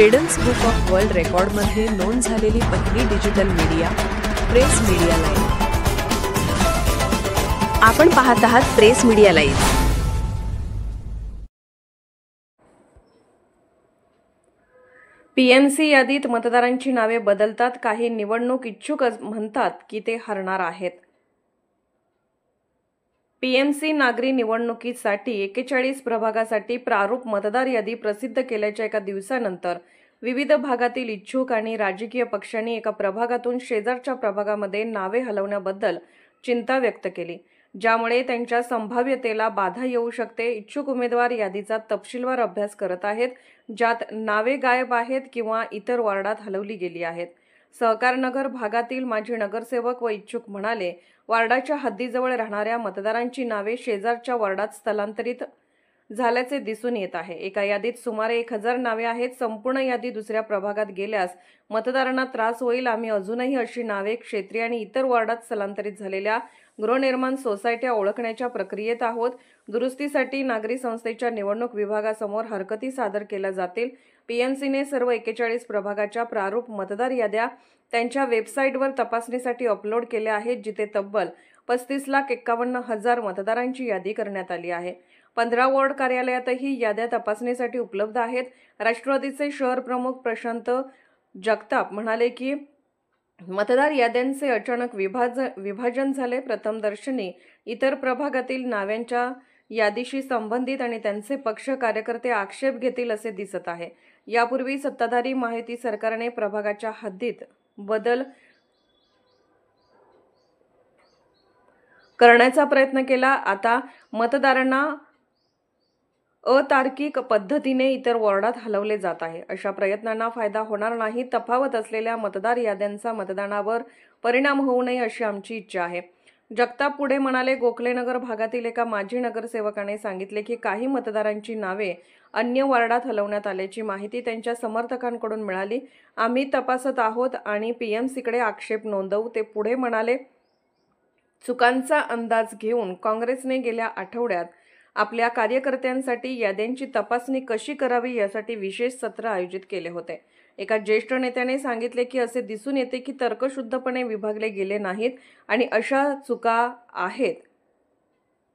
Guinness book of world रेकॉर्डमध्ये नोंद झालेली पहिली digital media press media live. आपण पाहत आहात प्रेस मीडिया लाईव्ह। पीएमसी यादीत मतदारांची नावे बदलतात। काही निवडणूक इच्छुक म्हणतात की ते हरणार आहेत। पीएमसी नागरी निवडणुकीसाठी 41 प्रभागासाठी प्रारूप मतदार यादी प्रसिद्ध केल्याच्या एका दिवसानंतर विविध भागातील इच्छुक आणि राजकीय पक्षांनी एका प्रभागातून शेजारच्या प्रभागामध्ये नावे हलवण्याबद्दल चिंता व्यक्त केली, ज्यामुळे त्यांच्या संभाव्यतेला बाधा येऊ शकते। इच्छुक उमेदवार यादीचा तपशीलवार अभ्यास करत आहेत, ज्यात नावे गायब आहेत किंवा इतर वॉर्डात हलवली गेली आहेत। सहकारनगर भागातील माजी नगरसेवक व इच्छुक म्हणाले, वॉर्डाच्या हद्दीजवळ राहणाऱ्या मतदारांची नावे शेजारच्या वॉर्डात स्थलांतरित झाल्याचे दिसून येत आहे। एका यादीत सुमारे 1000 नावे आहेत। संपूर्ण यादी दुसऱ्या प्रभागात गेल्यास मतदारांना त्रास होईल। आम्ही अजूनही अशी नावे क्षेत्रीय आणि इतर वॉर्डात स्थलांतरित झालेल्या गृहनिर्माण सोसायट्या ओळखण्याच्या प्रक्रियेत आहोत। दुरुस्तीसाठी नागरी संस्थेच्या निवडणूक विभागासमोर हरकती सादर केल्या जातील। पीएमसीने सर्व 41 प्रभागाच्या प्रारूप मतदार याद्या त्यांच्या वेबसाईटवर तपासणीसाठी अपलोड केल्या आहेत, जिथे तब्बल 35,51,000 मतदारांची यादी करण्यात आली आहे। 15 वॉर्ड कार्यालयातही याद्या तपासणीसाठी उपलब्ध आहेत। राष्ट्रवादीचे शहर प्रमुख प्रशांत जगताप म्हणाले की मतदार याद्यांचे अचानक विभाजन झाले। प्रथमदर्शनी इतर प्रभागातील नाव्यांच्या यादीशी संबंधित आणि त्यांचे पक्ष कार्यकर्ते आक्षेप घेतील असे दिसत आहे। यापूर्वी सत्ताधारी माहिती सरकारने प्रभागाच्या हद्दीत बदल करण्याचा प्रयत्न केला। आता मतदारांना अतार्किक पद्धतीने इतर वॉर्डात हलवले जात आहे। अशा प्रयत्नांना फायदा होणार नाही। तफावत असलेल्या मतदार याद्यांचा मतदानावर परिणाम होऊ नये अशी आमची इच्छा आहे। जगताप पुढे म्हणाले, गोखलेनगर भागातील एका माजी नगरसेवकाने सांगितले की काही मतदारांची नावे अन्य वॉर्डात हलवण्यात आल्याची माहिती त्यांच्या समर्थकांकडून मिळाली। आम्ही तपासत आहोत आणि पीएमसीकडे आक्षेप नोंदवू। ते पुढे म्हणाले, चुकांचा अंदाज घेऊन काँग्रेसने गेल्या आठवड्यात आपल्या कार्यकर्त्यांसाठी याद्यांची तपासणी कशी करावी यासाठी विशेष सत्र आयोजित केले होते। एका ज्येष्ठ नेत्याने सांगितले की असे दिसून येते की तर्कशुद्धपणे विभागले गेले नाहीत आणि अशा चुका आहेत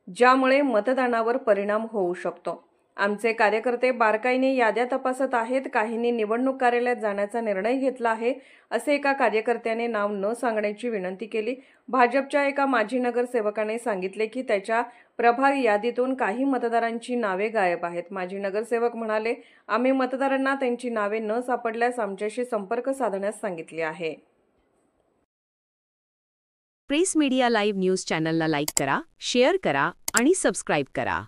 ज्यामुळे मतदानावर परिणाम होऊ शकतो। आमचे कार्यकर्ते बारकाईने याद्या तपासत आहेत। काहींनी निवडणूक कार्यालयात जाण्याचा निर्णय घेतला आहे, असे एका कार्यकर्त्याने नाव न सांगण्याची विनंती केली। भाजपच्या एका माजी नगरसेवकाने सांगितले की त्याच्या प्रभाग यादीतून काही मतदारांची नावे गायब आहेत। माजी नगरसेवक म्हणाले, आम्ही मतदारांना त्यांची नावे न सापडल्यास आमच्याशी संपर्क साधण्यास सांगितले आहे। प्रेस मीडिया लाईव्ह न्यूज चॅनलला लाईक करा, शेअर करा आणि सबस्क्राईब करा।